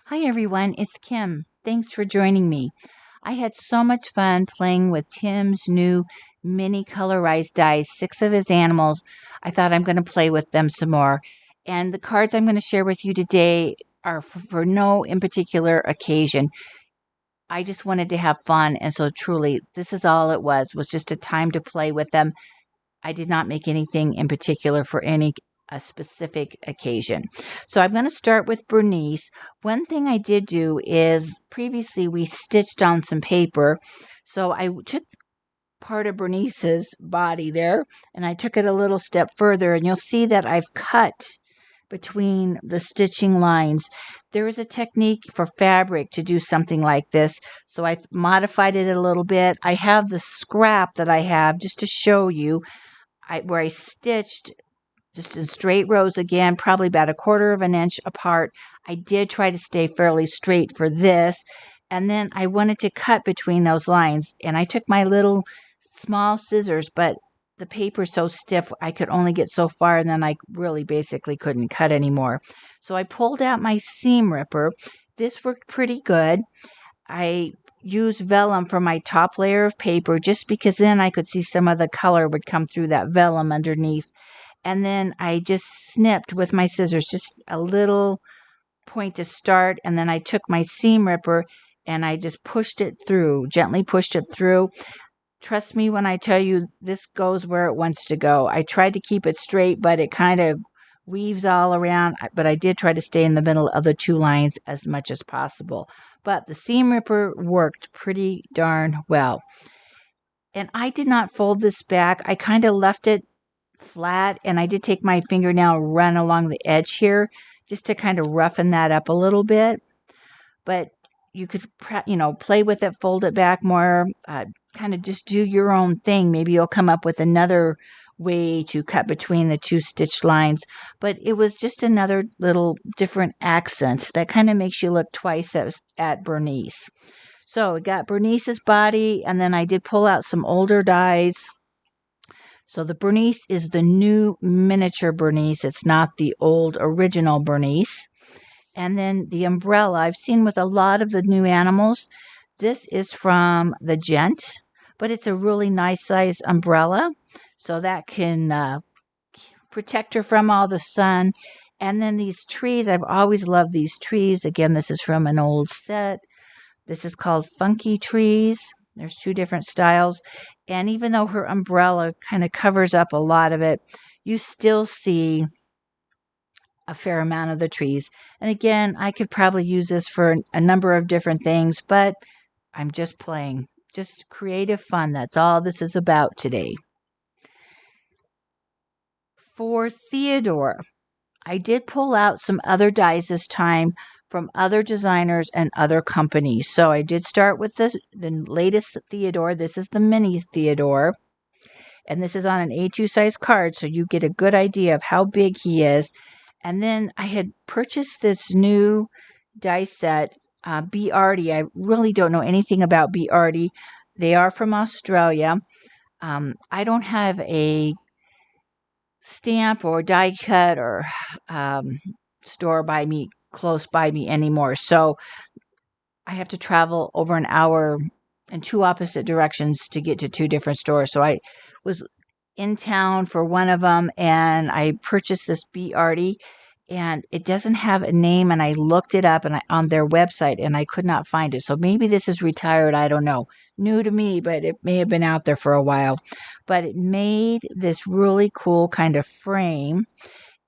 Hi everyone, it's Kim. Thanks for joining me. I had so much fun playing with Tim's new mini colorized dies, 6 of his animals. I thought I'm going to play with them some more. And the cards I'm going to share with you today are for no in particular occasion. I just wanted to have fun, and so truly, this is all it was just a time to play with them. I did not make anything in particular for any a specific occasion. So I'm going to start with Bernice. One thing I did do is previously we stitched on some paper. So I took part of Bernice's body there and I took it a little step further, and you'll see that I've cut between the stitching lines. There is a technique for fabric to do something like this, so I modified it a little bit. I have the scrap that I have just to show you where I stitched just in straight rows again, probably about 1/4 of an inch apart. I did try to stay fairly straight for this. And then I wanted to cut between those lines. And I took my little small scissors, but the paper's so stiff, I could only get so far. And then I really basically couldn't cut anymore. So I pulled out my seam ripper. This worked pretty good. I used vellum for my top layer of paper just because then I could see some of the color would come through that vellum underneath. And then I just snipped with my scissors, just a little point to start. And then I took my seam ripper and I just pushed it through, gently pushed it through. Trust me when I tell you this goes where it wants to go. I tried to keep it straight, but it kind of weaves all around. But I did try to stay in the middle of the two lines as much as possible. But the seam ripper worked pretty darn well. And I did not fold this back. I kind of left it flat, and I did take my fingernail, run along the edge here just to kind of roughen that up a little bit. But you could play with it, fold it back more, kind of just do your own thing. Maybe you'll come up with another way to cut between the two stitch lines. But it was just another little different accent that kind of makes you look twice at Bernice. So we got Bernice's body, and then I did pull out some older dies. So the Bernice is the new miniature Bernice. It's not the old original Bernice. And then the umbrella I've seen with a lot of the new animals. This is from the Gent, but it's a really nice size umbrella. So that can protect her from all the sun. And then these trees, I've always loved these trees. Again, this is from an old set. This is called Funky Trees. There's 2 different styles. And even though her umbrella kind of covers up a lot of it, you still see a fair amount of the trees. And again, I could probably use this for a number of different things, but I'm just playing. Just creative fun. That's all this is about today. For Theodore, I did pull out some other dies this time from other designers and other companies. So I did start with the latest Theodore. This is the mini Theodore. And this is on an A2 size card, so you get a good idea of how big he is. And then I had purchased this new die set, B. Arty. I really don't know anything about B. Arty. They are from Australia. I don't have a stamp or die cut or store by me close by me anymore. So I have to travel over an hour in 2 opposite directions to get to 2 different stores. So I was in town for one of them and I purchased this B. Arty, and it doesn't have a name, and I looked it up on their website and I could not find it. So maybe this is retired. I don't know. New to me, but it may have been out there for a while. But it made this really cool kind of frame.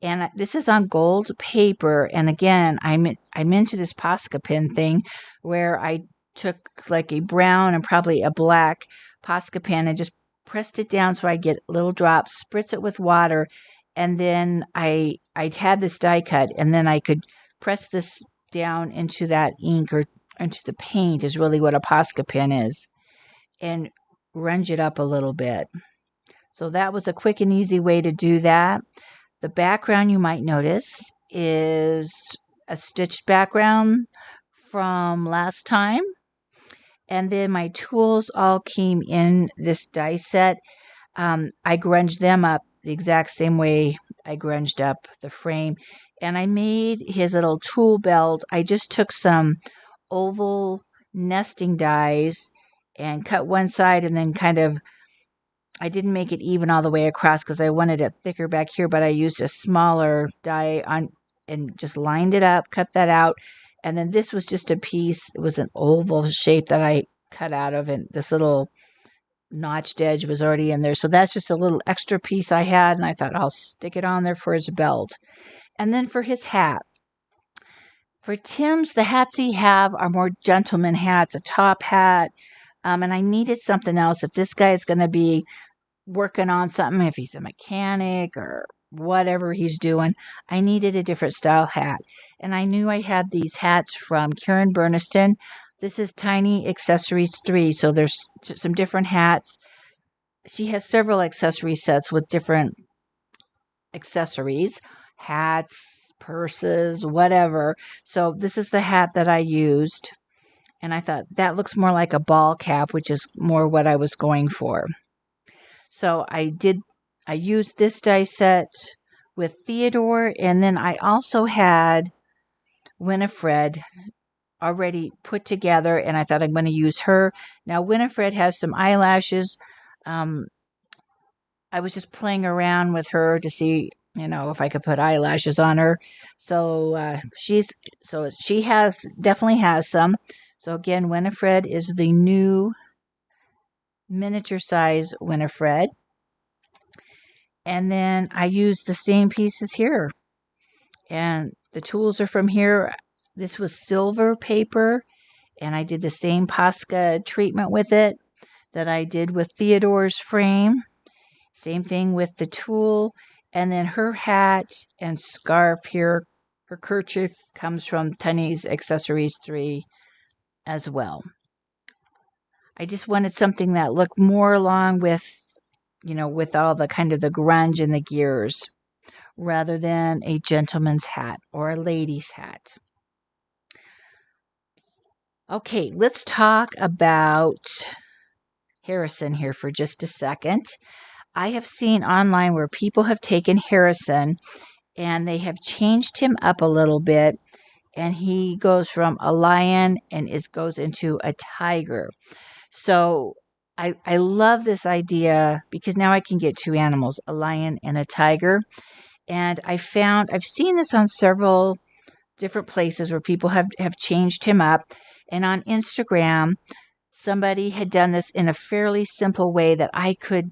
And this is on gold paper. And again, I'm into this Posca pen thing where I took like a brown and probably a black Posca pen and just pressed it down so I get little drops, spritz it with water, and then I'd had this die cut, and then I could press this down into that ink or into the paint is really what a Posca pen is, and runge it up a little bit. So that was a quick and easy way to do that. The background you might notice is a stitched background from last time. And then my tools all came in this die set. I grunged them up the exact same way I grunged up the frame, and I made his little tool belt. I just took some oval nesting dies and cut one side, and then I didn't make it even all the way across because I wanted it thicker back here, but I used a smaller die on and just lined it up, cut that out. And then this was just a piece. It was an oval shape that I cut out of, and this little notched edge was already in there. So that's just a little extra piece I had, and I thought I'll stick it on there for his belt. And then for his hat. For Tim's, the hats he have are more gentleman hats, a top hat. And I needed something else. If this guy is going to be working on something, if he's a mechanic or whatever he's doing, I needed a different style hat. And I knew I had these hats from Karen Burniston. This is Tiny Accessories 3. So there's some different hats. She has several accessory sets with different accessories, hats, purses, whatever. So this is the hat that I used. And I thought that looks more like a ball cap, which is more what I was going for. So I used this die set with Theodore, and then I also had Winifred already put together, and I thought I'm going to use her. Now, Winifred has some eyelashes. I was just playing around with her to see, if I could put eyelashes on her. So she definitely has some. So again, Winifred is the new miniature size Winifred. And then I used the same pieces here. And the tools are from here. This was silver paper, and I did the same Posca treatment with it that I did with Theodore's frame. Same thing with the tool. And then her hat and scarf here, her kerchief comes from Tony's Accessories 3 as well. I just wanted something that looked more along with, with all the kind of the grunge and the gears, rather than a gentleman's hat or a lady's hat. Okay, let's talk about Harrison here for just a second. I have seen online where people have taken Harrison and they have changed him up a little bit, and he goes from a lion and goes into a tiger. So I love this idea because now I can get two animals, a lion and a tiger. And I've seen this on several different places where people have changed him up. And on Instagram, somebody had done this in a fairly simple way that I could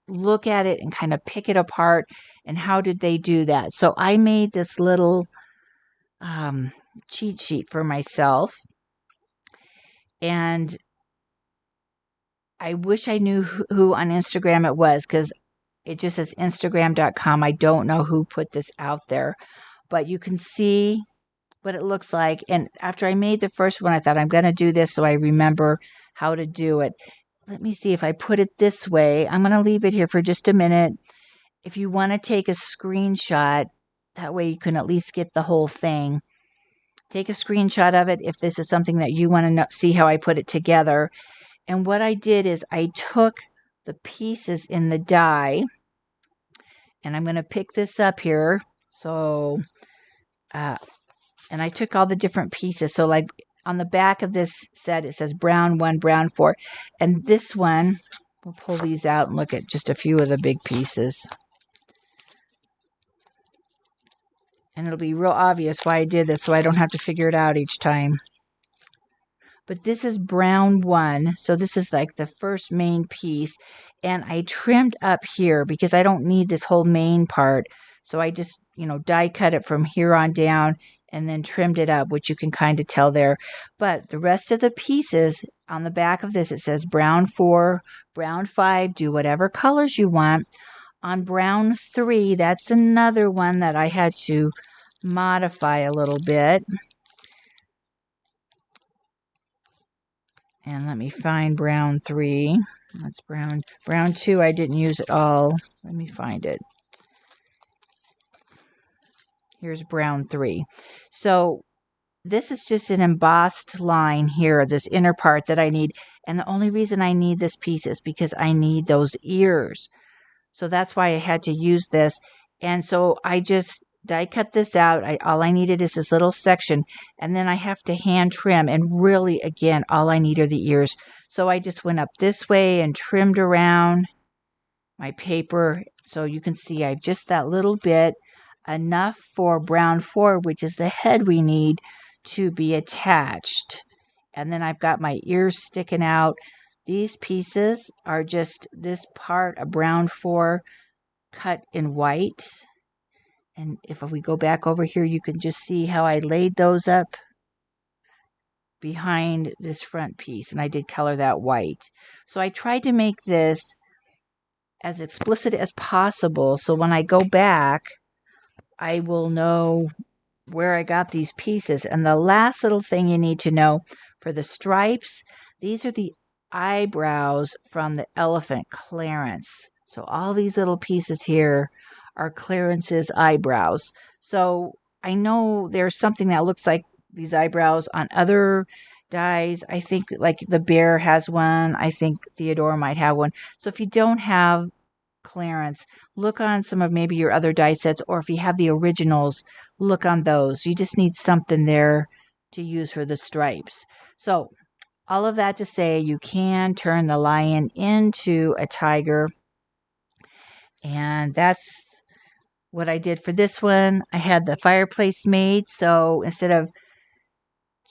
look at it and kind of pick it apart. And how did they do that? So I made this little cheat sheet for myself. And I wish I knew who on Instagram it was, because it just says Instagram.com. I don't know who put this out there, but you can see what it looks like. And after I made the first one, I thought I'm going to do this so I remember how to do it. Let me see if I put it this way. I'm going to leave it here for just a minute. If you want to take a screenshot, that way you can at least get the whole thing. Take a screenshot of it if this is something that you want to see how I put it together. And what I did is I took the pieces in the die, and I'm going to pick this up here. So, and I took all the different pieces. So like on the back of this set, it says brown 1, brown 4. And this one, we'll pull these out and look at just a few of the big pieces. And it'll be real obvious why I did this so I don't have to figure it out each time. But this is brown 1, so this is like the first main piece. And I trimmed up here because I don't need this whole main part. So I just, die cut it from here on down and then trimmed it up, which you can kind of tell there. But the rest of the pieces on the back of this, it says brown 4, brown 5, do whatever colors you want. On brown 3, that's another one that I had to modify a little bit. And let me find brown 3. That's brown 2. I didn't use it all. Let me find it. Here's brown 3. So this is just an embossed line here, this inner part that I need. And the only reason I need this piece is because I need those ears. So that's why I had to use this. And so I just die cut this out. All I needed is this little section, and then I have to hand trim. And really, again, all I need are the ears. So I just went up this way and trimmed around my paper. So you can see I've just that little bit, enough for brown 4, which is the head we need to be attached. And then I've got my ears sticking out. These pieces are just this part of brown 4 cut in white. And if we go back over here, you can just see how I laid those up behind this front piece. And I did color that white. So I tried to make this as explicit as possible. So when I go back, I will know where I got these pieces. And the last little thing you need to know for the stripes, these are the eyebrows from the elephant Clarence. So all these little pieces here are Clarence's eyebrows. So I know there's something that looks like these eyebrows on other dies. I think like the bear has one. I think Theodore might have one. So if you don't have Clarence, look on some of maybe your other die sets, or if you have the originals, look on those. You just need something there to use for the stripes. So all of that to say, you can turn the lion into a tiger, and that's what I did for this one. I had the fireplace made, so instead of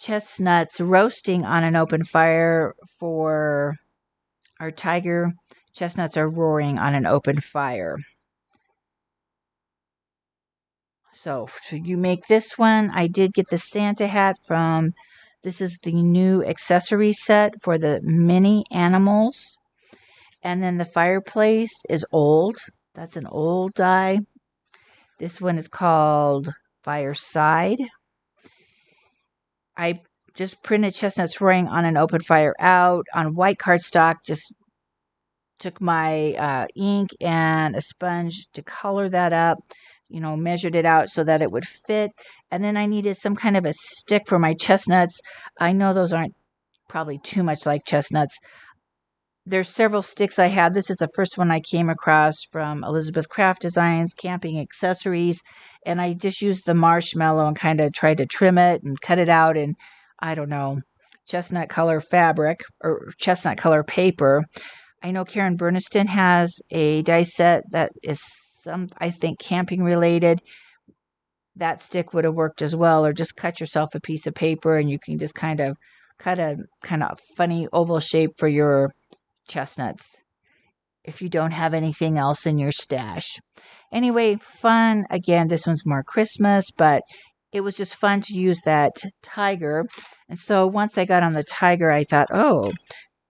chestnuts roasting on an open fire for our tiger, chestnuts are roaring on an open fire. So you make this one. I did get the Santa hat from, this is the new accessory set for the mini animals. And then the fireplace is old. That's an old die. This one is called Fireside. I just printed chestnuts roaring on an open fire out on white cardstock. Just took my ink and a sponge to color that up, measured it out so that it would fit. And then I needed some kind of a stick for my chestnuts. I know those aren't probably too much like chestnuts. There's several sticks I have. This is the first one I came across from Elizabeth Craft Designs, Camping Accessories. And I just used the marshmallow and kind of tried to trim it and cut it out in, I don't know, chestnut color fabric or chestnut color paper. I know Karen Berniston has a die set that is I think, camping related. That stick would have worked as well, or just cut yourself a piece of paper and you can just kind of cut a kind of funny oval shape for your chestnuts if you don't have anything else in your stash. Anyway, fun. Again, this one's more Christmas, but it was just fun to use that tiger. And so once I got on the tiger, I thought, oh,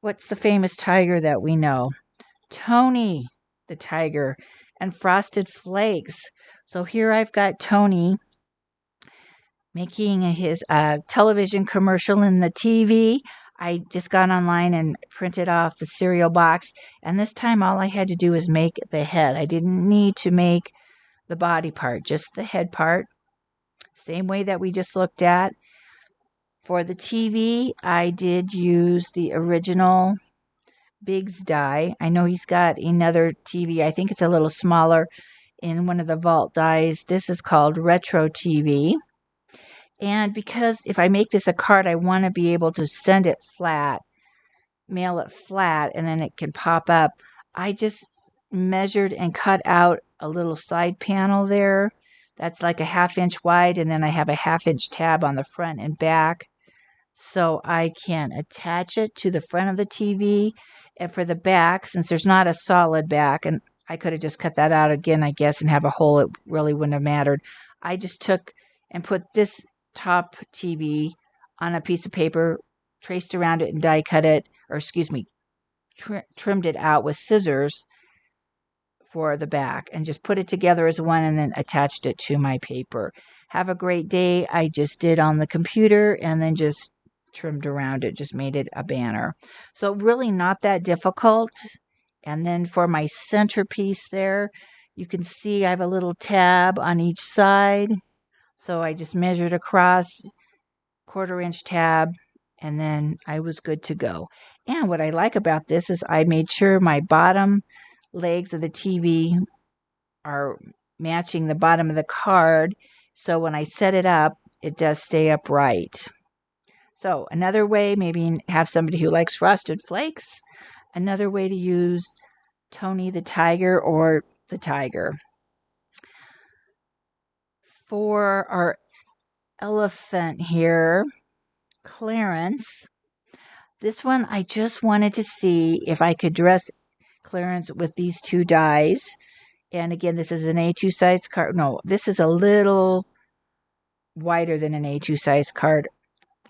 what's the famous tiger that we know? Tony the tiger and Frosted Flakes. So here I've got Tony making his television commercial in the TV. I just got online and printed off the cereal box, and this time all I had to do was make the head. I didn't need to make the body part, just the head part, same way that we just looked at. For the TV, I did use the original Biggs die. I know he's got another TV. I think it's a little smaller in one of the vault dies. This is called Retro TV. And because if I make this a card, I want to be able to send it flat, mail it flat, and then it can pop up. I just measured and cut out a little side panel there. That's like a 1/2 inch wide, and then I have a 1/2 inch tab on the front and back, so I can attach it to the front of the TV. And for the back, since there's not a solid back, and I could have just cut that out again, I guess, and have a hole, it really wouldn't have mattered. I just took and put this top TV on a piece of paper, traced around it and die cut it, or excuse me, trimmed it out with scissors for the back, and just put it together as one and then attached it to my paper. Have a great day. I just did on the computer and then just trimmed around it, just made it a banner. So really not that difficult. And then for my centerpiece there, you can see I have a little tab on each side. So I just measured across, 1/4 inch tab, and then I was good to go. And what I like about this is I made sure my bottom legs of the TV are matching the bottom of the card. So when I set it up, it does stay upright. So another way, maybe have somebody who likes frosted flakes. Another way to use Tony the Tiger or the Tiger. For our elephant here, Clarence. This one, I just wanted to see if I could dress Clarence with these two dies. And again, this is an A2 size card. No, this is a little wider than an A2 size card.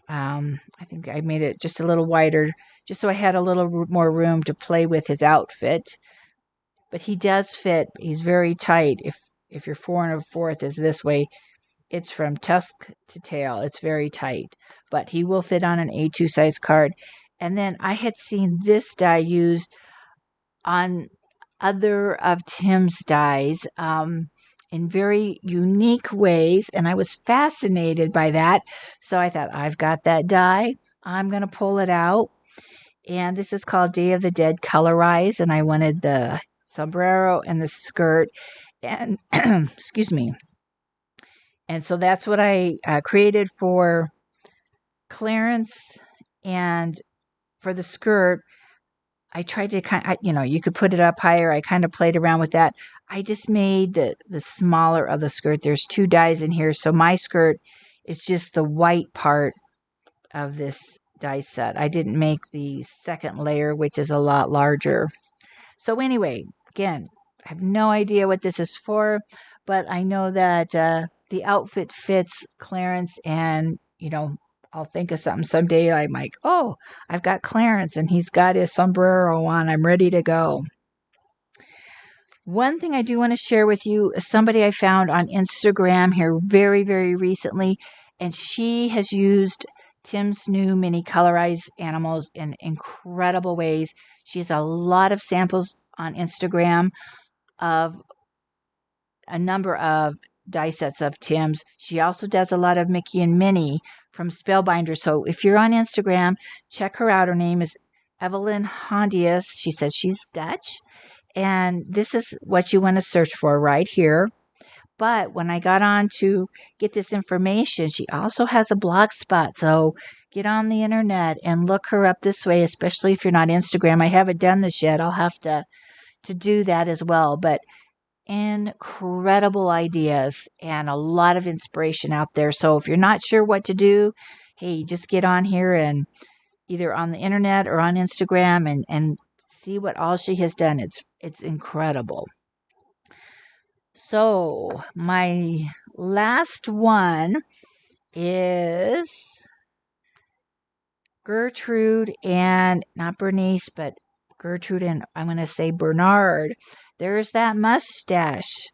I think I made it just a little wider, just so I had a little more room to play with his outfit. But he does fit. He's very tight. If your 4 1/4 is this way, it's from tusk to tail. It's very tight. But he will fit on an A2 size card. And then I had seen this die used on other of Tim's dies in very unique ways, and I was fascinated by that. So I thought, I've got that die. I'm going to pull it out. And this is called Day of the Dead Colorize, and I wanted the sombrero and the skirt. And, excuse me. And so that's what I created for Clarence. And for the skirt, I tried to you could put it up higher. I kind of played around with that. I just made the smaller of the skirt. There's 2 dies in here. So my skirt is just the white part of this die set. I didn't make the second layer, which is a lot larger. So anyway, again, I have no idea what this is for, but I know that the outfit fits Clarence, and, I'll think of something someday. I'm like, oh, I've got Clarence and he's got his sombrero on. I'm ready to go. One thing I do want to share with you is somebody I found on Instagram here very, very recently, and she has used Tim's new mini Colorize animals in incredible ways. She has a lot of samples on Instagram of a number of die sets of Tim's. She also does a lot of Mickey and Minnie from Spellbinder. So if you're on Instagram, check her out. Her name is Evelyn Hondius. She says she's Dutch. And this is what you want to search for right here. But when I got on to get this information, she also has a blog spot. So get on the internet and look her up this way, especially if you're not Instagram. I haven't done this yet. I'll have to do that as well. But incredible ideas and a lot of inspiration out there. So if you're not sure what to do, hey, just get on here and either on the internet or on Instagram and see what all she has done. It's incredible. So my last one is Gertrude, and not Bernice, but Gertrude and I'm going to say Bernard. There's that mustache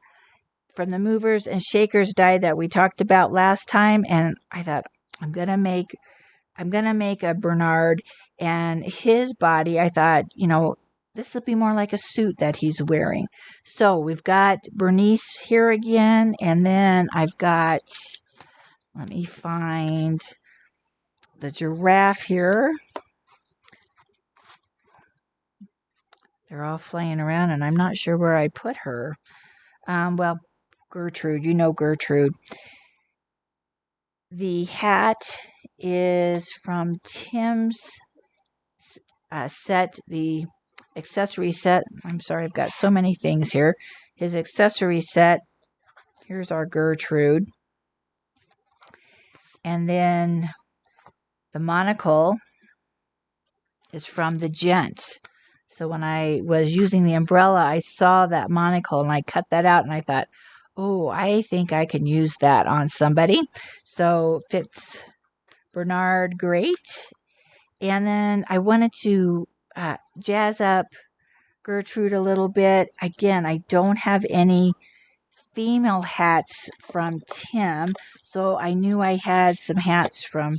from the movers and shakers die that we talked about last time, and I thought I'm gonna make a Bernard, and his body, I thought, this will be more like a suit that he's wearing. So we've got Bernice here again, and then I've got, let me find the giraffe here. They're all flying around, and I'm not sure where I put her. Well, Gertrude, Gertrude. The hat is from Tim's set, the accessory set. I'm sorry, I've got so many things here. His accessory set. Here's our Gertrude. And then the monocle is from the Gent. So when I was using the umbrella, I saw that monocle and I cut that out and I thought, oh, I think I can use that on somebody. So fits Bernard great. And then I wanted to jazz up Gertrude a little bit. Again, I don't have any female hats from Tim, so I knew I had some hats from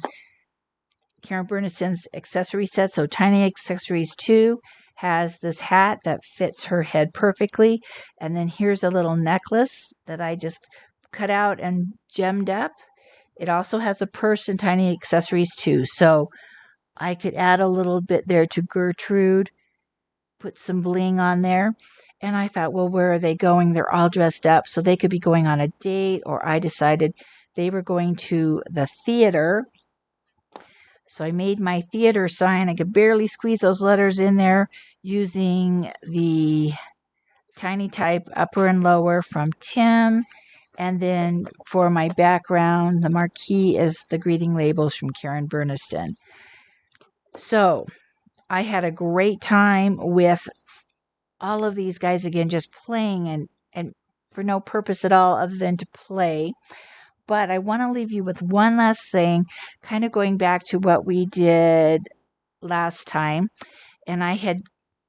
Karen Burnison's accessory set. So Tiny Accessories 2 has this hat that fits her head perfectly. And then here's a little necklace that I just cut out and gemmed up. It also has a purse in Tiny Accessories 2. So I could add a little bit there to Gertrude. put some bling on there. And I thought, well, where are they going? They're all dressed up, so they could be going on a date, or I decided they were going to the theater. So I made my theater sign. I could barely squeeze those letters in there using the tiny type upper and lower from Tim. And then for my background, the marquee is the greeting labels from Karen Burniston. So I had a great time with all of these guys again, just playing and for no purpose at all other than to play. But I want to leave you with one last thing, kind of going back to what we did last time. And I had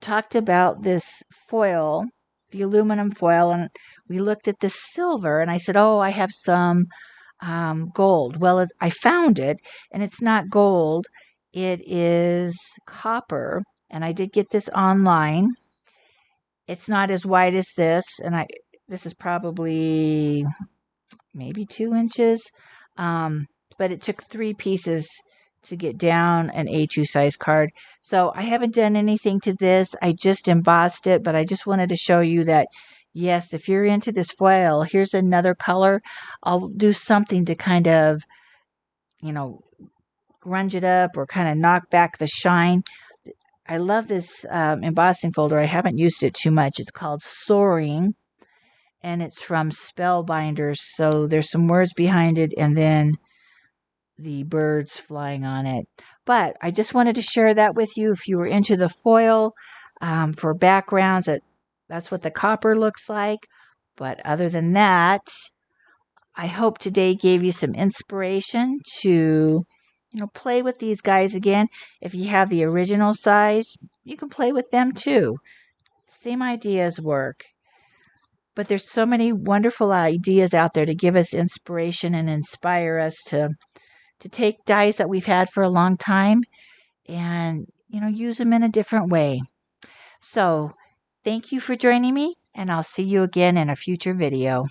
talked about this foil, the aluminum foil, and we looked at the silver, and I said, oh, I have some gold. Well, I found it, and it's not gold. It is copper, and I did get this online. It's not as wide as this, and this is probably maybe 2 inches, but it took 3 pieces to get down an A2 size card. So I haven't done anything to this. I just embossed it, but I just wanted to show you that, yes, if you're into this foil, here's another color. I'll do something to kind of, grunge it up or kind of knock back the shine. I love this embossing folder. I haven't used it too much. It's called Soaring, and it's from Spellbinders. So there's some words behind it, and then the birds flying on it. But I just wanted to share that with you. If you were into the foil for backgrounds, that's what the copper looks like. But other than that, I hope today gave you some inspiration to play with these guys again. If you have the original size, you can play with them too. Same ideas work. But there's so many wonderful ideas out there to give us inspiration and inspire us to take dies that we've had for a long time and, use them in a different way. So thank you for joining me, and I'll see you again in a future video.